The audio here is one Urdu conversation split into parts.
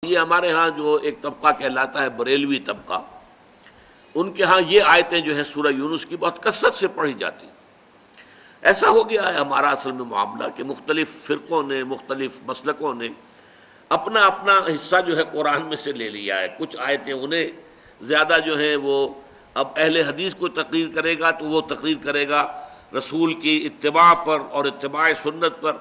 یہ ہمارے ہاں جو ایک طبقہ کہلاتا ہے بریلوی طبقہ، ان کے ہاں یہ آیتیں جو ہیں سورہ یونس کی بہت کثرت سے پڑھی جاتی. ایسا ہو گیا ہے ہمارا اصل میں معاملہ کہ مختلف فرقوں نے، مختلف مسلکوں نے اپنا اپنا حصہ جو ہے قرآن میں سے لے لیا ہے. کچھ آیتیں انہیں زیادہ جو ہیں وہ، اب اہل حدیث کو تقریر کرے گا تو وہ تقریر کرے گا رسول کی اتباع پر اور اتباع سنت پر.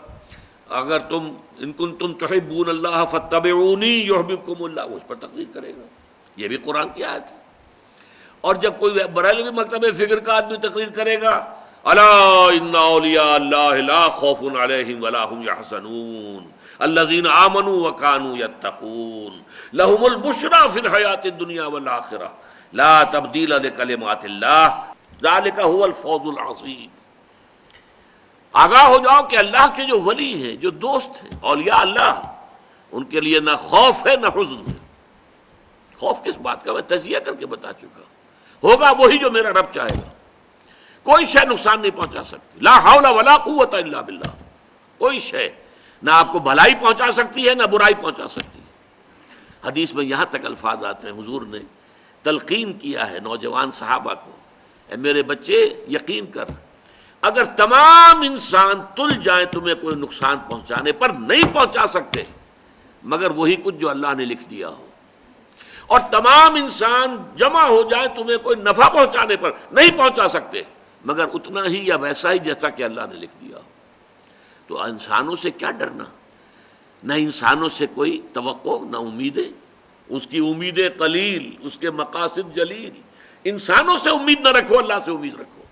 اگر تم ان کنتم تحبون اللہ فاتبعونی یحببکم اللہ، وہ اس پر تقریر کرے گا. یہ بھی قرآن کی آیت ہے. اور جب کوئی بریلوی مکتب فکر کا آدمی تقریر کرے گا الا ان اولیاء اللہ لا خوف علیہم ولا هم یحزنون الذین آمنوا وکانوا یتقون لهم البشری فی الحیاۃ الدنیا والآخرہ لا تبدیل لکلمات اللہ ذلک هو الفوز العظیم. آگاہ ہو جاؤ کہ اللہ کے جو ولی ہیں، جو دوست ہیں، اولیاء اللہ، ان کے لیے نہ خوف ہے نہ حزن ہے. خوف کس بات کا؟ میں تجزیہ کر کے بتا چکا. ہوگا وہی جو میرا رب چاہے گا. کوئی شے نقصان نہیں پہنچا سکتی. لا حول ولا قوت الا باللہ. کوئی شے نہ آپ کو بھلائی پہنچا سکتی ہے نہ برائی پہنچا سکتی ہے. حدیث میں یہاں تک الفاظ آتے ہیں، حضور نے تلقین کیا ہے نوجوان صحابہ کو، اے میرے بچے یقین کر، اگر تمام انسان تل جائیں تمہیں کوئی نقصان پہنچانے پر نہیں پہنچا سکتے مگر وہی کچھ جو اللہ نے لکھ دیا ہو، اور تمام انسان جمع ہو جائیں تمہیں کوئی نفع پہنچانے پر نہیں پہنچا سکتے مگر اتنا ہی یا ویسا ہی جیسا کہ اللہ نے لکھ دیا ہو. تو انسانوں سے کیا ڈرنا؟ نہ انسانوں سے کوئی توقع نہ امیدیں. اس کی امیدیں قلیل، اس کے مقاصد جلیل. انسانوں سے امید نہ رکھو، اللہ سے امید رکھو.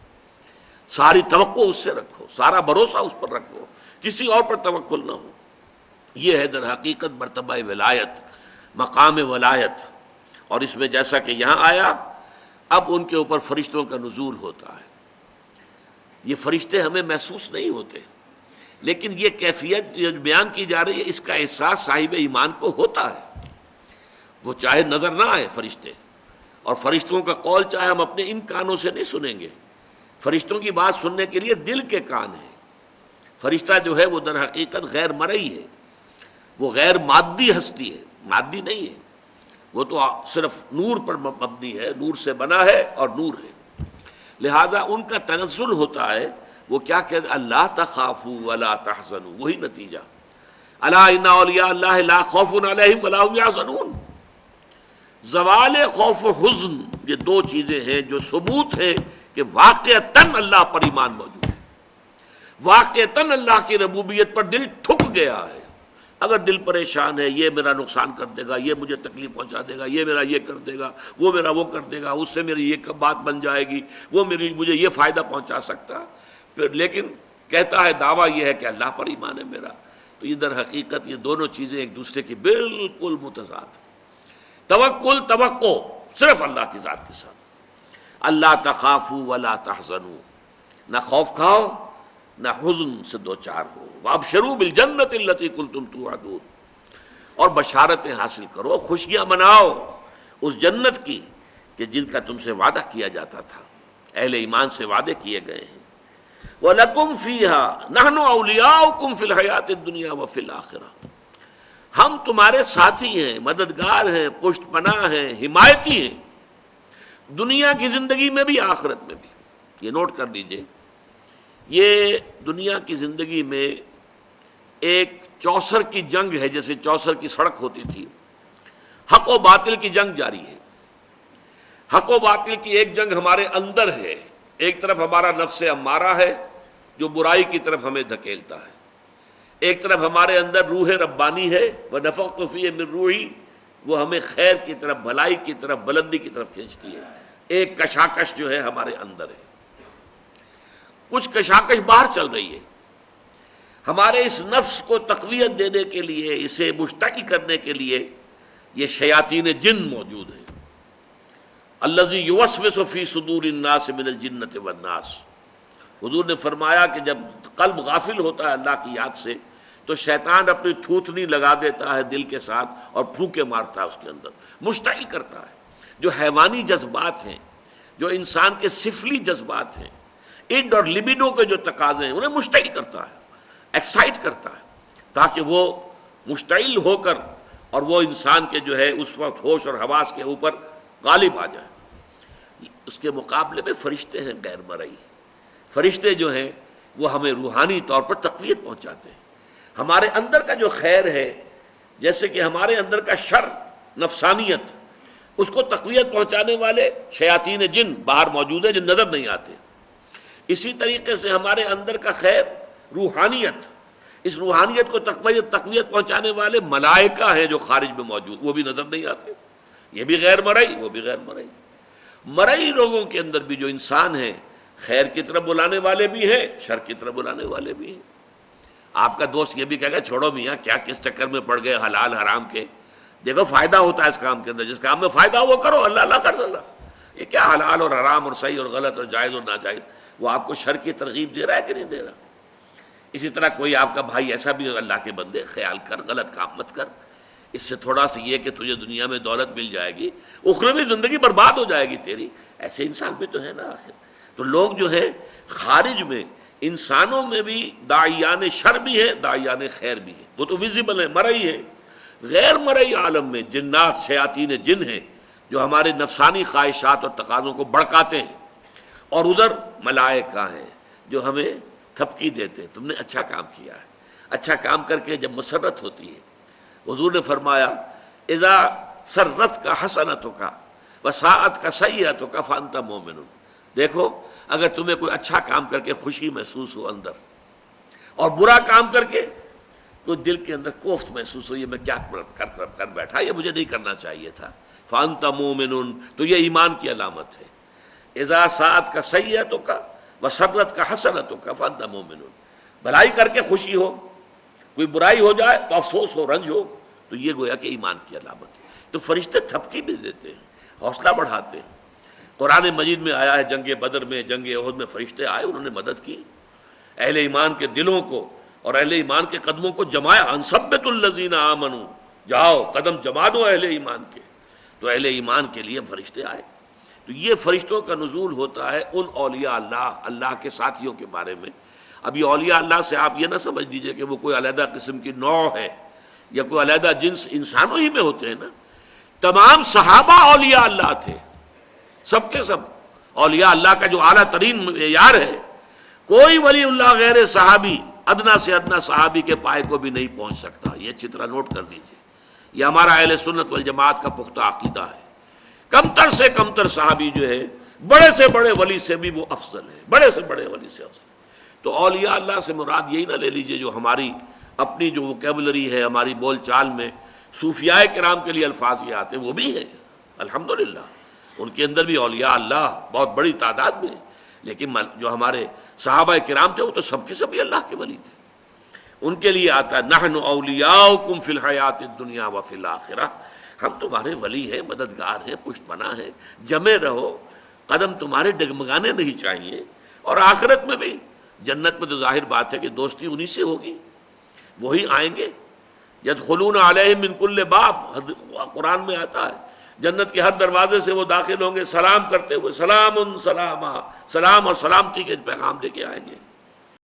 ساری توقع اس سے رکھو، سارا بھروسہ اس پر رکھو، کسی اور پر توکل نہ ہو. یہ ہے در حقیقت مرتبہ ولایت، مقام ولایت. اور اس میں جیسا کہ یہاں آیا، اب ان کے اوپر فرشتوں کا نزول ہوتا ہے. یہ فرشتے ہمیں محسوس نہیں ہوتے، لیکن یہ کیفیت جو بیان کی جا رہی ہے اس کا احساس صاحب ایمان کو ہوتا ہے. وہ چاہے نظر نہ آئے فرشتے، اور فرشتوں کا قول چاہے ہم اپنے ان کانوں سے نہیں سنیں گے. فرشتوں کی بات سننے کے لیے دل کے کان ہیں. فرشتہ جو ہے وہ در حقیقت غیر مرئی ہے، وہ غیر مادی ہستی ہے، مادی نہیں ہے. وہ تو صرف نور پر مبنی ہے، نور سے بنا ہے اور نور ہے. لہذا ان کا تنزل ہوتا ہے. وہ کیا کہتے ہیں؟ اللہ تخافوا ولا تحزنوا. وہی نتیجہ، الا ان اولیاء اللہ لا خوف علیہم ولا هم یحزنون. زوال خوف و حزن، یہ دو چیزیں ہیں جو ثبوت ہے کہ واقعتاً اللہ پر ایمان موجود ہے، واقعتاً اللہ کی ربوبیت پر دل ٹھک گیا ہے. اگر دل پریشان ہے، یہ میرا نقصان کر دے گا، یہ مجھے تکلیف پہنچا دے گا، یہ میرا یہ کر دے گا، وہ میرا وہ کر دے گا، اس سے میری یہ بات بن جائے گی، وہ مجھے یہ فائدہ پہنچا سکتا، لیکن کہتا ہے دعویٰ یہ ہے کہ اللہ پر ایمان ہے میرا. تو یہ در حقیقت یہ دونوں چیزیں ایک دوسرے کی بالکل متضاد. توکل، توقع صرف اللہ کی ذات کے ساتھ. اللہ تخافوا ولا تحزنوا، نہ خوف کھاؤ نہ حزن سے دو چار ہو. وابشروا بالجنۃ التي كنتم توعدون، اور بشارتیں حاصل کرو، خوشیاں مناؤ اس جنت کی کہ جن کا تم سے وعدہ کیا جاتا تھا، اہل ایمان سے وعدے کیے گئے ہیں. وَلَكُمْ فِيهَا نَحْنُ أَوْلِيَاؤُكُمْ فِي الْحَيَاةِ الدُّنْيَا وَفِي الْآخِرَةِ. ہم تمہارے ساتھی ہیں، مددگار ہیں، پشت پناہ ہیں، حمایتی ہیں، دنیا کی زندگی میں بھی آخرت میں بھی. یہ نوٹ کر لیجئے، یہ دنیا کی زندگی میں ایک چوسر کی جنگ ہے. جیسے چوسر کی سڑک ہوتی تھی، حق و باطل کی جنگ جاری ہے. حق و باطل کی ایک جنگ ہمارے اندر ہے. ایک طرف ہمارا نفس امارہ ہے جو برائی کی طرف ہمیں دھکیلتا ہے، ایک طرف ہمارے اندر روح ربانی ہے، وَنَفَخْتُ فِيهِ مِن رُوحِي، وہ ہمیں خیر کی طرف، بھلائی کی طرف، بلندی کی طرف کھینچتی ہے. ایک کشاکش جو ہے ہمارے اندر ہے. کچھ کشاکش باہر چل رہی ہے. ہمارے اس نفس کو تقویت دینے کے لیے، اسے مشتعل کرنے کے لیے یہ شیاطین جن موجود ہیں. الذی یوسوس فی صدور الناس من الجنۃ والناس. حضور نے فرمایا کہ جب قلب غافل ہوتا ہے اللہ کی یاد سے تو شیطان اپنی تھوتنی لگا دیتا ہے دل کے ساتھ اور پھونکے مارتا ہے اس کے اندر، مشتعل کرتا ہے. جو حیوانی جذبات ہیں، جو انسان کے سفلی جذبات ہیں، اڈ اور لبیڈو کے جو تقاضے ہیں، انہیں مشتعل کرتا ہے، ایکسائٹ کرتا ہے، تاکہ وہ مشتعل ہو کر اور وہ انسان کے جو ہے اس وقت ہوش اور حواس کے اوپر غالب آ جائے۔ اس کے مقابلے میں فرشتے ہیں غیر مرئی۔ فرشتے جو ہیں وہ ہمیں روحانی طور پر تقویت پہنچاتے ہیں۔ ہمارے اندر کا جو خیر ہے، جیسے کہ ہمارے اندر کا شر، نفسانیت، اس کو تقویت پہنچانے والے شیاطین جن باہر موجود ہیں جو نظر نہیں آتے، اسی طریقے سے ہمارے اندر کا خیر روحانیت، اس روحانیت کو تقویت پہنچانے والے ملائکہ ہیں جو خارج میں موجود، وہ بھی نظر نہیں آتے، یہ بھی غیر مرئی، وہ بھی غیر مرئی۔ مرئی لوگوں کے اندر بھی جو انسان ہیں، خیر کی طرف بلانے والے بھی ہیں، شر کی طرف بلانے والے بھی ہیں۔ آپ کا دوست یہ بھی کہے گا چھوڑو میاں کیا کس چکر میں پڑ گئے حلال حرام کے، دیکھو فائدہ ہوتا ہے اس کام کے اندر، جس کام میں فائدہ ہو وہ کرو، اللہ اللہ خرچ اللہ۔ یہ کیا حلال اور حرام اور صحیح اور غلط اور جائز اور ناجائز، وہ آپ کو شر کی ترغیب دے رہا ہے کہ نہیں دے رہا؟ اسی طرح کوئی آپ کا بھائی ایسا بھی، اللہ کے بندے خیال کر، غلط کام مت کر، اس سے تھوڑا سا یہ کہ تجھے دنیا میں دولت مل جائے گی، اخروی زندگی برباد ہو جائے گی تیری، ایسے انسان بھی تو ہے نا آخر۔ تو لوگ جو ہے خارج میں، انسانوں میں بھی داعیان شر بھی ہے، داعیان خیر بھی ہے، وہ تو ویزیبل ہے، مرئی ہے۔ غیر مرئی عالم میں جنات، شیاطین جن ہیں جو ہمارے نفسانی خواہشات اور تقاضوں کو بڑکاتے ہیں، اور ادھر ملائکہ ہیں جو ہمیں تھپکی دیتے ہیں، تم نے اچھا کام کیا ہے۔ اچھا کام کر کے جب مسرت ہوتی ہے، حضور نے فرمایا اذا سرت کا حسنتوں کا وساعت کا سیئتوں کا فانت مومن۔ دیکھو اگر تمہیں کوئی اچھا کام کر کے خوشی محسوس ہو اندر، اور برا کام کر کے کوئی دل کے اندر کوفت محسوس ہو، یہ میں کیا کر بیٹھا، یہ مجھے نہیں کرنا چاہیے تھا، فانت مومن، تو یہ ایمان کی علامت ہے۔ اذا ساعت کا سیئتوں کا وسرت کا حسنتوں کا فانت مومن، بھلائی کر کے خوشی ہو، کوئی برائی ہو جائے تو افسوس ہو، رنج ہو، تو یہ گویا کہ ایمان کی علامت ہے۔ تو فرشتے تھپکی بھی دیتے ہیں، حوصلہ بڑھاتے ہیں۔ قرآن مجید میں آیا ہے جنگ بدر میں، جنگ احد میں فرشتے آئے، انہوں نے مدد کی، اہل ایمان کے دلوں کو اور اہل ایمان کے قدموں کو جمایا۔ انثبت الذین آمنوا، جاؤ قدم جما دو اہل ایمان کے، تو اہل ایمان کے لیے فرشتے آئے۔ تو یہ فرشتوں کا نزول ہوتا ہے ان اولیاء اللہ، اللہ کے ساتھیوں کے بارے میں۔ اب یہ اولیاء اللہ سے آپ یہ نہ سمجھ لیجئے کہ وہ کوئی علیحدہ قسم کی نوع ہے یا کوئی علیحدہ جنس، انسانوں ہی میں ہوتے ہیں نا۔ تمام صحابہ اولیاء اللہ تھے، سب کے سب اولیاء اللہ کا جو اعلیٰ ترین معیار ہے، کوئی ولی اللہ غیر صحابی ادنا سے ادنا صحابی کے پائے کو بھی نہیں پہنچ سکتا۔ یہ اچھی طرح نوٹ کر دیجئے، یہ ہمارا اہل سنت والجماعت کا پختہ عقیدہ ہے۔ کمتر سے کمتر صحابی جو ہے بڑے سے بڑے ولی سے بھی وہ افضل ہے، بڑے سے بڑے ولی سے افضل۔ تو اولیاء اللہ سے مراد یہی نہ لے لیجئے جو ہماری اپنی جو ووکیبلری ہے، ہماری بول چال میں صوفیاء کرام کے لیے الفاظ یہ آتے ہیں، وہ بھی ہیں الحمدللہ، ان کے اندر بھی اولیاء اللہ بہت بڑی تعداد میں ہیں، لیکن جو ہمارے صحابہ کرام تھے وہ تو سب کے سب اللہ کے ولی تھے۔ ان کے لیے آتا ہے نحن اولیاؤکم فی الحیات الدنیا وفی الآخرہ، ہم تمہارے ولی ہیں، مددگار ہیں، پشت پناہ ہیں، جمے رہو، قدم تمہارے ڈگمگانے نہیں چاہیے۔ اور آخرت میں بھی، جنت میں تو ظاہر بات ہے کہ دوستی انہی سے ہوگی، وہی آئیں گے۔ یدخلون علیہم من کل باب، قرآن میں آتا ہے جنت کے ہر دروازے سے وہ داخل ہوں گے سلام کرتے ہوئے، سلام سلاما، سلام اور سلامتی کے پیغام لے کے آئیں گے۔